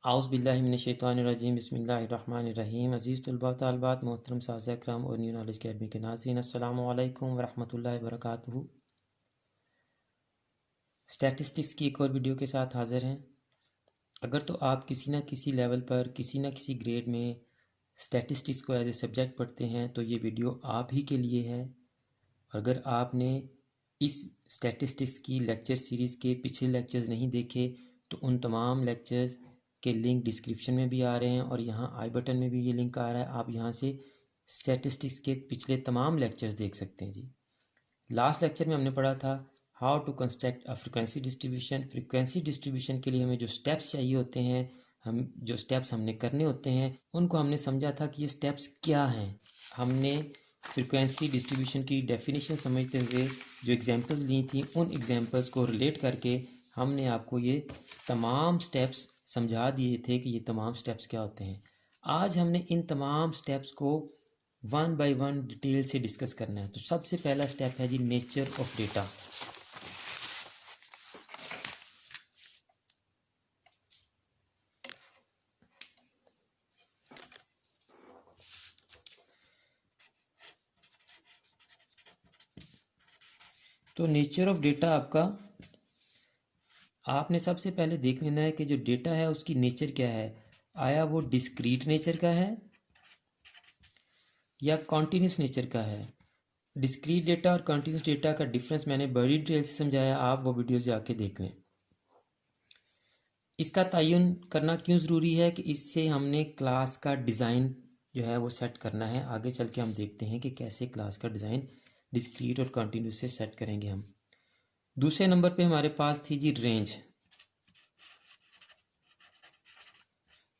आउज़ु बिल्लाहि मिनश्शैतानिर्रजीम बिस्मिल्लाहिर्रहमानिर्रहीम। अज़ीज़ तलबा तालिबात, मोहतरम साज़ा इकराम और न्यू नॉलेज अकेडमी के नाज़रीन, अस्सलामु अलैकुम वरहमतुल्लाहि वबरकातुहू। स्टैटिस्टिक्स की एक और वीडियो के साथ हाज़िर हैं। अगर तो आप किसी न किसी लेवल पर किसी न किसी ग्रेड में स्टैटिस्टिक्स को एज ए सब्जेक्ट पढ़ते हैं तो ये वीडियो आप ही के लिए है। अगर आपने इस स्टैटिस्टिक्स की लेक्चर सीरीज़ के पिछले लेक्चर्स नहीं देखे तो उन तमाम लेक्चर्स के लिंक डिस्क्रिप्शन में भी आ रहे हैं और यहाँ आई बटन में भी ये लिंक आ रहा है। आप यहाँ से स्टैटिस्टिक्स के पिछले तमाम लेक्चर्स देख सकते हैं जी। लास्ट लेक्चर में हमने पढ़ा था how to construct a frequency distribution. Frequency distribution के लिए हमें जो स्टेप्स चाहिए होते हैं, हम जो स्टेप्स हमने करने होते हैं उनको हमने समझा था कि ये स्टेप्स क्या हैं। हमने फ्रिक्वेंसी डिस्ट्रीब्यूशन की डेफिनेशन समझते हुए जो एग्जांपल्स ली थी उन एग्जांपल्स को रिलेट करके हमने आपको ये तमाम स्टेप्स समझा दिए थे कि ये तमाम स्टेप्स क्या होते हैं। आज हमने इन तमाम स्टेप्स को वन बाय वन डिटेल से डिस्कस करना है। तो सबसे पहला स्टेप है जी नेचर ऑफ डेटा। तो नेचर ऑफ डेटा आपने सबसे पहले देख लेना है कि जो डेटा है उसकी नेचर क्या है। आया वो डिस्क्रीट नेचर का है या कॉन्टीन्यूस नेचर का है। डिस्क्रीट डेटा और कॉन्टीन्यूस डेटा का डिफरेंस मैंने बड़ी डिटेल से समझाया, आप वो वीडियोस जाके देख लें। इसका तयन करना क्यों ज़रूरी है कि इससे हमने क्लास का डिज़ाइन जो है वो सेट करना है। आगे चल के हम देखते हैं कि कैसे क्लास का डिज़ाइन डिस्क्रीट और कॉन्टीन्यूस से सेट करेंगे हम। दूसरे नंबर पे हमारे पास थी जी रेंज।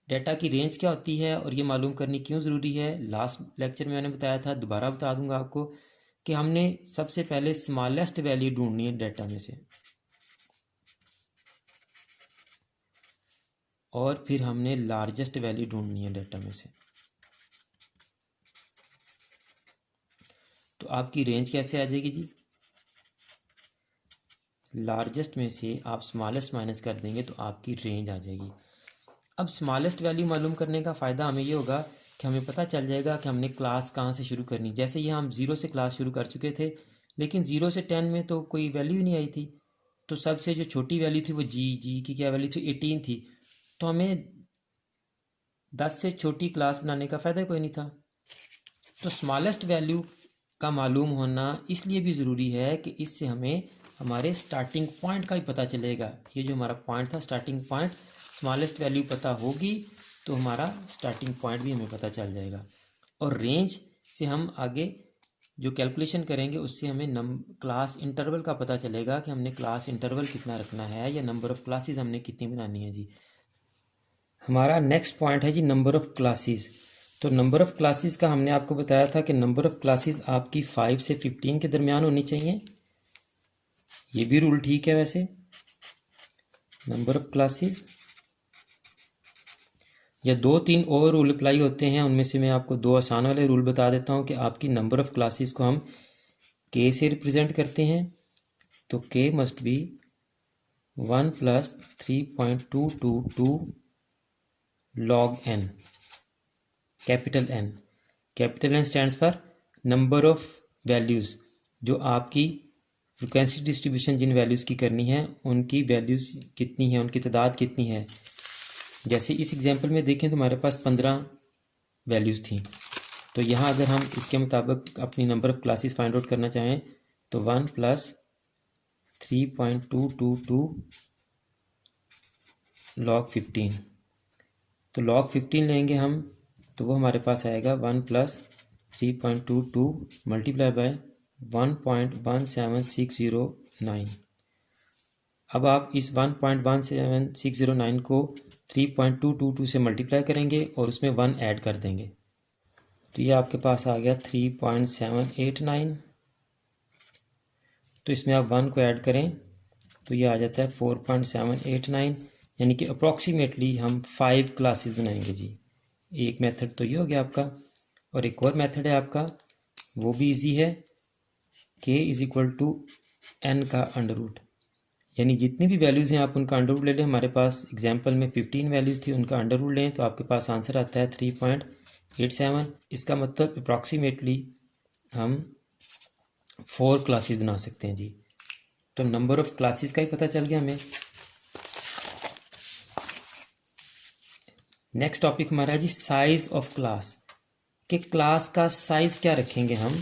डेटा की रेंज क्या होती है और ये मालूम करनी क्यों ज़रूरी है। लास्ट लेक्चर में मैंने बताया था, दोबारा बता दूंगा आपको कि हमने सबसे पहले स्मॉलेस्ट वैल्यू ढूंढनी है डेटा में से और फिर हमने लार्जेस्ट वैल्यू ढूंढनी है डेटा में से। तो आपकी रेंज कैसे आ जाएगी जी। लार्जेस्ट में से आप स्मॉलेस्ट माइनस कर देंगे तो आपकी रेंज आ जाएगी। अब स्मॉलेस्ट वैल्यू मालूम करने का फ़ायदा हमें ये होगा कि हमें पता चल जाएगा कि हमने क्लास कहाँ से शुरू करनी। जैसे ये हम 0 से क्लास शुरू कर चुके थे, लेकिन 0 से 10 में तो कोई वैल्यू ही नहीं आई थी। तो सबसे जो छोटी वैल्यू थी वो जी की क्या वैल्यू थी 18 थी। तो हमें 10 से छोटी क्लास बनाने का फ़ायदा कोई नहीं था। तो स्मॉलेस्ट वैल्यू का मालूम होना इसलिए भी ज़रूरी है कि इससे हमें हमारे स्टार्टिंग पॉइंट का भी पता चलेगा। ये जो हमारा पॉइंट था स्टार्टिंग पॉइंट, स्मॉलेस्ट वैल्यू पता होगी तो हमारा स्टार्टिंग पॉइंट भी हमें पता चल जाएगा। और रेंज से हम आगे जो कैलकुलेशन करेंगे उससे हमें क्लास इंटरवल का पता चलेगा कि हमने क्लास इंटरवल कितना रखना है या नंबर ऑफ़ क्लासेस हमने कितनी बनानी है जी। हमारा नेक्स्ट पॉइंट है जी नंबर ऑफ़ क्लासेस। तो नंबर ऑफ़ क्लासेस का हमने आपको बताया था कि नंबर ऑफ़ क्लासेस आपकी 5 से 15 के दरमियान होनी चाहिए। ये भी रूल ठीक है। वैसे नंबर ऑफ़ क्लासेस या 2-3 और रूल अप्लाई होते हैं, उनमें से मैं आपको 2 आसान वाले रूल बता देता हूँ कि आपकी नंबर ऑफ़ क्लासेस को हम के से रिप्रेजेंट करते हैं। तो K must be 1 + 3.222 log n। Capital N stands for number of values. जो आपकी फ्रिक्वेंसी डिस्ट्रीब्यूशन जिन वैल्यूज़ की करनी है उनकी वैल्यूज़ कितनी है, उनकी तादाद कितनी है। जैसे इस एग्जांपल में देखें तो हमारे पास 15 वैल्यूज़ थी। तो यहाँ अगर हम इसके मुताबिक अपनी number of classes find out करना चाहें तो 1 + 3.222 log 15। तो log 15 लेंगे हम तो वो हमारे पास आएगा 1 + 3.22 × 1.17609। अब आप इस 1.17609 को 3.222 से मल्टीप्लाई करेंगे और उसमें 1 ऐड कर देंगे तो ये आपके पास आ गया 3.789। तो इसमें आप 1 को ऐड करें तो ये आ जाता है 4.789, यानी कि अप्रॉक्सीमेटली हम 5 क्लासेस बनाएंगे जी। एक मेथड तो ये हो गया आपका। और एक और मेथड है आपका, वो भी इजी है। k = n का अंडर रूट, यानी जितनी भी वैल्यूज़ हैं आप उनका अंडर रूट ले लें। हमारे पास एग्जांपल में 15 वैल्यूज़ थी, उनका अंडर रूट लें तो आपके पास आंसर आता है 3.87। इसका मतलब अप्रॉक्सीमेटली हम 4 क्लासेस बना सकते हैं जी। तो नंबर ऑफ़ क्लासेस का ही पता चल गया हमें। नेक्स्ट टॉपिक हमारा है जी साइज़ ऑफ क्लास, कि क्लास का साइज़ क्या रखेंगे हम।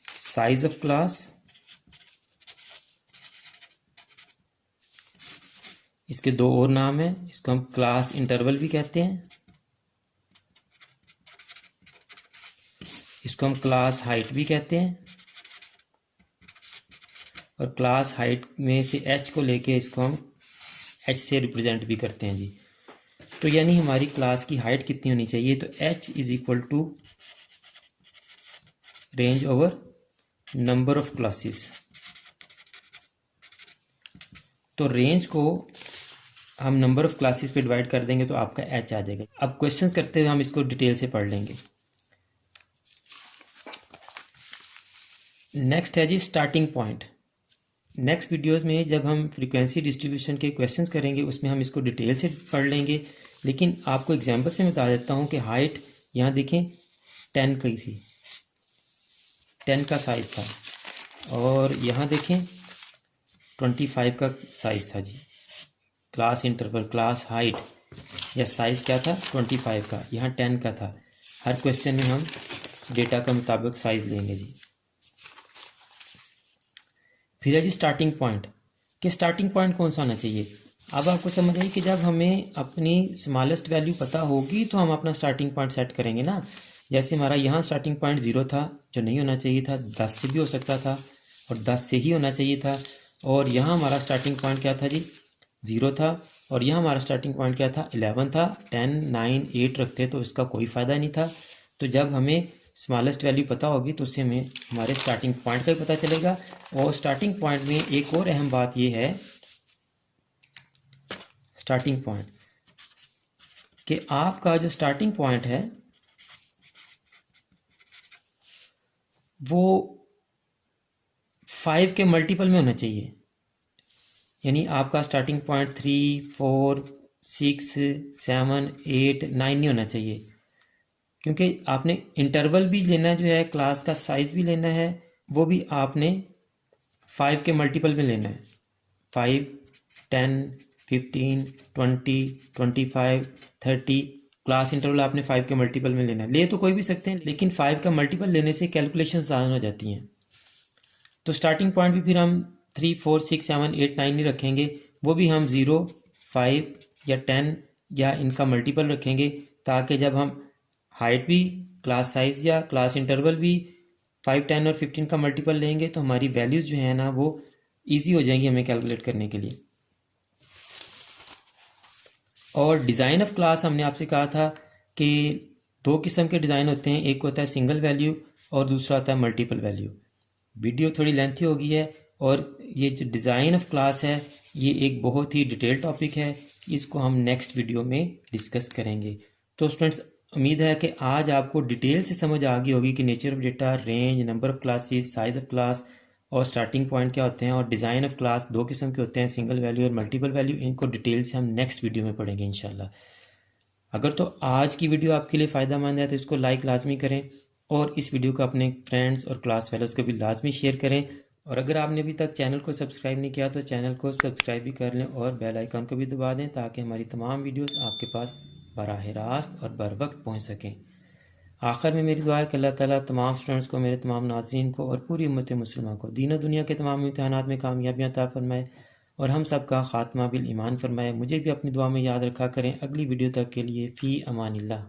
साइज़ ऑफ क्लास, इसके दो और नाम हैं, इसको हम क्लास इंटरवल भी कहते हैं, इसको हम क्लास हाइट भी कहते हैं, और क्लास हाइट में से h को लेके इसको हम h से रिप्रेजेंट भी करते हैं जी। तो यानी हमारी क्लास की हाइट कितनी होनी चाहिए, तो h is equal to range over number of classes. तो रेंज को हम नंबर ऑफ क्लासेस पे डिवाइड कर देंगे तो आपका h आ जाएगा। अब क्वेश्चंस करते हुए हम इसको डिटेल से पढ़ लेंगे। नेक्स्ट है जी स्टार्टिंग पॉइंट। नेक्स्ट वीडियोस में जब हम फ्रीक्वेंसी डिस्ट्रीब्यूशन के क्वेश्चंस करेंगे उसमें हम इसको डिटेल से पढ़ लेंगे, लेकिन आपको एग्जांपल से बता देता हूँ कि हाइट यहाँ देखें 10 की थी, 10 का साइज़ था, और यहाँ देखें 25 का साइज़ था जी। क्लास इंटरवल, क्लास हाइट या साइज़ क्या था 25 का, यहाँ 10 का था। हर क्वेश्चन में हम डेटा के मुताबिक साइज़ लेंगे जी। फिर है जी स्टार्टिंग पॉइंट, कि स्टार्टिंग पॉइंट कौन सा होना चाहिए। अब आपको समझ आई कि जब हमें अपनी स्मॉलेस्ट वैल्यू पता होगी तो हम अपना स्टार्टिंग पॉइंट सेट करेंगे ना। जैसे हमारा यहाँ स्टार्टिंग पॉइंट 0 था, जो नहीं होना चाहिए था, 10 से भी हो सकता था और 10 से ही होना चाहिए था। और यहाँ हमारा स्टार्टिंग पॉइंट क्या था जी, 0 था, और यहाँ हमारा स्टार्टिंग पॉइंट क्या था, 11 था। 10, 9, 8 रखते तो इसका कोई फ़ायदा नहीं था। तो जब हमें स्मॉलेस्ट वैल्यू पता होगी तो उससे हमें हमारे स्टार्टिंग पॉइंट का भी पता चलेगा। और स्टार्टिंग पॉइंट में एक और अहम बात ये है, स्टार्टिंग पॉइंट, कि आपका जो स्टार्टिंग पॉइंट है वो 5 के मल्टीपल में होना चाहिए। यानी आपका स्टार्टिंग पॉइंट 3, 4, 6, 7, 8, 9 नहीं होना चाहिए, क्योंकि आपने इंटरवल भी लेना जो है, क्लास का साइज़ भी लेना है, वो भी आपने 5 के मल्टीपल में लेना है। 5, 10, 15, 20, 25, 30 क्लास इंटरवल आपने 5 के मल्टीपल में लेना है। ले तो कोई भी सकते हैं, लेकिन 5 का मल्टीपल लेने से कैलकुलेशन ज़्यादा हो जाती हैं। तो स्टार्टिंग पॉइंट भी फिर हम 3, 4, 6, 7, 8, 9 नहीं रखेंगे, वो भी हम 0, 5 या 10 या इनका मल्टीपल रखेंगे, ताकि जब हम हाइट भी, क्लास साइज़ या क्लास इंटरवल भी 5, 10 और 15 का मल्टीपल लेंगे तो हमारी वैल्यूज़ जो है ना वो ईजी हो जाएंगी हमें कैलकुलेट करने के लिए। और डिज़ाइन ऑफ क्लास हमने आपसे कहा था कि 2 किस्म के डिज़ाइन होते हैं, एक होता है सिंगल वैल्यू और दूसरा होता है मल्टीपल वैल्यू। वीडियो थोड़ी लेंथी हो गई है, और ये जो डिज़ाइन ऑफ क्लास है ये एक बहुत ही डिटेल टॉपिक है, इसको हम नेक्स्ट वीडियो में डिस्कस करेंगे। तो स्टूडेंट्स, उम्मीद है कि आज आपको डिटेल से समझ आ गई होगी कि nature of data, range, number of classes, size of class और स्टार्टिंग पॉइंट क्या होते हैं, और डिज़ाइन ऑफ क्लास 2 किस्म के होते हैं, सिंगल वैल्यू और मल्टीपल वैल्यू। इनको डिटेल से हम नेक्स्ट वीडियो में पढ़ेंगे इंशाल्लाह। अगर तो आज की वीडियो आपके लिए फ़ायदेमंद है तो इसको लाइक लाजमी करें, और इस वीडियो को अपने फ्रेंड्स और क्लास फेलोज़ को भी लाजमी शेयर करें। और अगर आपने अभी तक चैनल को सब्सक्राइब नहीं किया तो चैनल को सब्सक्राइब भी कर लें और बेल आइकन को भी दबा दें, ताकि हमारी तमाम वीडियोस आपके पास बराह रास्त और बर वक्त पहुँच सकें। आखिर में मेरी दुआ है कि अल्लाह ताला तमाम स्टूडेंट्स को, मेरे तमाम नाज़रीन को और पूरी उम्मत मुस्लिमा को दीन और दुनिया के तमाम इम्तिहानात में कामयाबियाँ अता फरमाए और हम सब का ख़ात्मा बिल ईमान फरमाए। मुझे भी अपनी दुआ में याद रखा करें। अगली वीडियो तक के लिए फ़ी अमानिल्लाह।